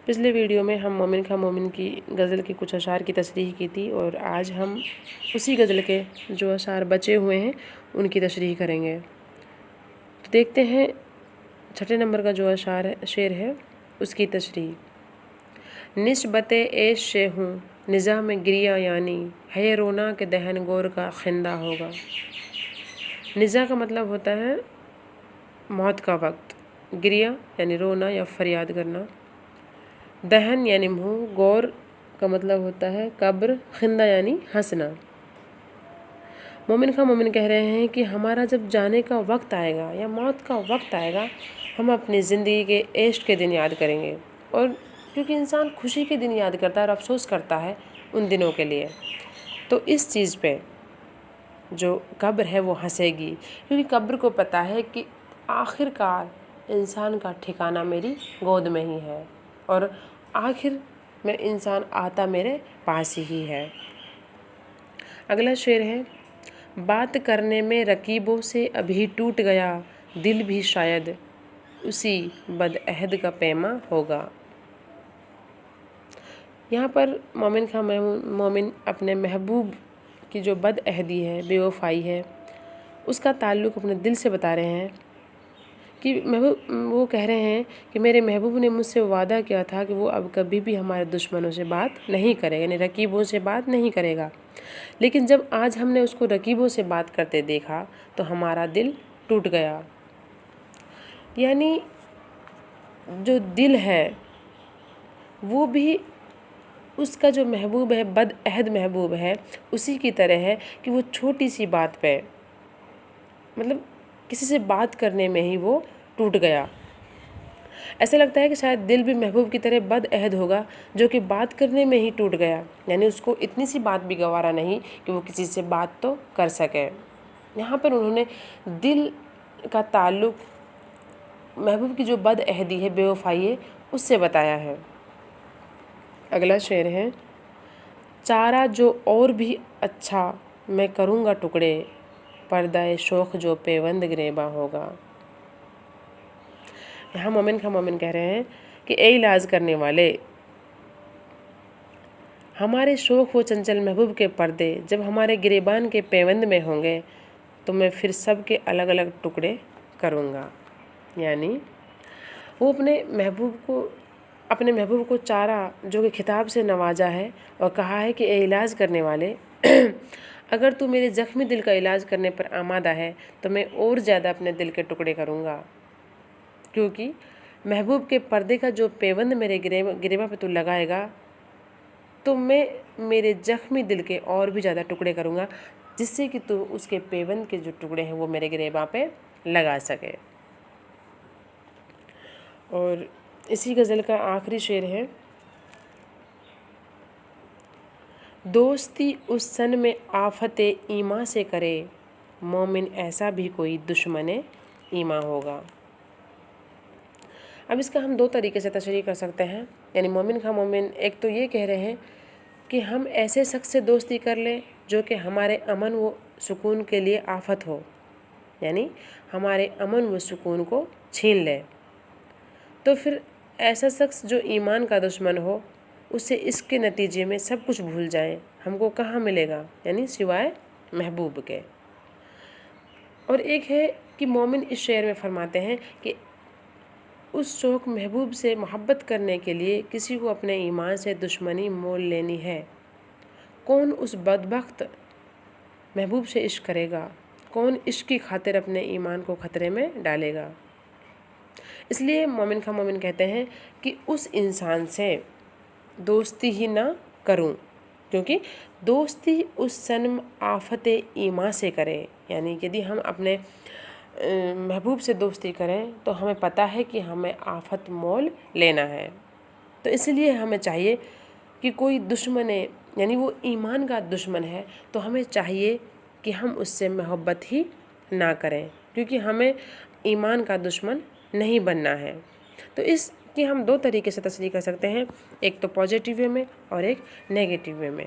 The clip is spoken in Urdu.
پچھلے ویڈیو میں ہم مومن خواہ مومن کی غزل کی کچھ اشعار کی تشریح کی تھی، اور آج ہم اسی غزل کے جو اشعار بچے ہوئے ہیں ان کی تشریح کریں گے۔ تو دیکھتے ہیں چھٹے نمبر کا جو شعر ہے اس کی تشریح۔ نسبت عیش سے ہوں نظام گریہ یعنی ہے رونا کہ دہن گور کا خندہ ہوگا۔ نزا کا مطلب ہوتا ہے موت کا وقت، گریہ یعنی رونا یا فریاد کرنا، دہن یعنی منہ، گور کا مطلب ہوتا ہے قبر، خندہ یعنی ہنسنا۔ مومن خواہ مومن کہہ رہے ہیں کہ ہمارا جب جانے کا وقت آئے گا یا موت کا وقت آئے گا، ہم اپنی زندگی کے عیش کے دن یاد کریں گے، اور کیونکہ انسان خوشی کے دن یاد کرتا ہے اور افسوس کرتا ہے ان دنوں کے لیے، تو اس چیز پہ جو قبر ہے وہ ہنسے گی، کیونکہ قبر کو پتہ ہے کہ آخر کار انسان کا ٹھکانہ میری گود میں ہی ہے، اور آخر میں انسان آتا میرے پاس ہی ہے۔ اگلا شعر ہے، بات کرنے میں رقیبوں سے ابھی ٹوٹ گیا دل بھی شاید اسی بد عہد کا پیما ہوگا۔ یہاں پر مومن خواہ مومن اپنے محبوب کی جو بد عہدی ہے، بے وفائی ہے، اس کا تعلق اپنے دل سے بتا رہے ہیں کہ وہ کہہ رہے ہیں کہ میرے محبوب نے مجھ سے وعدہ کیا تھا کہ وہ اب کبھی بھی ہمارے دشمنوں سے بات نہیں کرے گا، یعنی رقیبوں سے بات نہیں کرے گا، لیکن جب آج ہم نے اس کو رقیبوں سے بات کرتے دیکھا تو ہمارا دل ٹوٹ گیا۔ یعنی جو دل ہے وہ بھی اس کا جو محبوب ہے، بد عہد محبوب ہے، اسی کی طرح ہے کہ وہ چھوٹی سی بات پہ مطلب کسی سے بات کرنے میں ہی وہ ٹوٹ گیا۔ ایسا لگتا ہے کہ شاید دل بھی محبوب کی طرح بد عہد ہوگا جو کہ بات کرنے میں ہی ٹوٹ گیا، یعنی اس کو اتنی سی بات بھی گوارا نہیں کہ وہ کسی سے بات تو کر سکے۔ یہاں پر انہوں نے دل کا تعلق محبوب کی جو بد عہدی ہے، بے وفائی ہے، اس سے بتایا ہے۔ اگلا شعر ہے، چارہ جو اور بھی اچھا میں کروں گا ٹکڑے پردہ شوق جو پیوند گریباں ہوگا۔ یہاں مومن خواہ مومن کہہ رہے ہیں کہ اے علاج کرنے والے، ہمارے شوق و چنچل محبوب کے پردے جب ہمارے گریبان کے پیوند میں ہوں گے تو میں پھر سب کے الگ الگ ٹکڑے کروں گا۔ یعنی وہ اپنے محبوب کو چارہ جو کہ خطاب سے نوازا ہے اور کہا ہے کہ اے علاج کرنے والے، اگر تو میرے زخمی دل کا علاج کرنے پر آمادہ ہے تو میں اور زیادہ اپنے دل کے ٹکڑے کروں گا، کیونکہ محبوب کے پردے کا جو پیوند میرے گریباں پہ تو لگائے گا تو میں میرے زخمی دل کے اور بھی زیادہ ٹکڑے کروں گا، جس سے کہ تو اس کے پیوند کے جو ٹکڑے ہیں وہ میرے گریباں پہ لگا سکے۔ اور اسی غزل کا آخری شعر ہے، دوستی اس سن میں آفت ایمان سے کرے مومن ایسا بھی کوئی دشمن ایمان ہوگا۔ اب اس کا ہم دو طریقے سے تشریح کر سکتے ہیں، یعنی مومن خواہ مومن ایک تو یہ کہہ رہے ہیں کہ ہم ایسے شخص سے دوستی کر لیں جو کہ ہمارے امن و سکون کے لیے آفت ہو، یعنی ہمارے امن و سکون کو چھین لے، تو پھر ایسا شخص جو ایمان کا دشمن ہو اسے اس کے نتیجے میں سب کچھ بھول جائیں، ہم کو کہاں ملے گا، یعنی سوائے محبوب کے۔ اور ایک ہے کہ مومن اس شعر میں فرماتے ہیں کہ اس شوق محبوب سے محبت کرنے کے لیے کسی کو اپنے ایمان سے دشمنی مول لینی ہے۔ کون اس بدبخت محبوب سے عشق کرے گا، کون عشق کی خاطر اپنے ایمان کو خطرے میں ڈالے گا۔ اس لیے مومن خواہ مومن کہتے ہیں کہ اس انسان سے دوستی ہی نہ کروں، کیونکہ دوستی اس سن آفت ایمان سے کرے، یعنی یدی ہم اپنے محبوب سے دوستی کریں تو ہمیں پتہ ہے کہ ہمیں آفت مول لینا ہے، تو اس لیے ہمیں چاہیے کہ کوئی دشمن ہے، یعنی وہ ایمان کا دشمن ہے، تو ہمیں چاہیے کہ ہم اس سے محبت ہی نہ کریں، کیونکہ ہمیں ایمان کا دشمن نہیں بننا ہے۔ تو اس کی ہم دو طریقے سے تشریح کر سکتے ہیں، ایک تو پازیٹیو وے میں اور ایک نیگیٹیو وے میں۔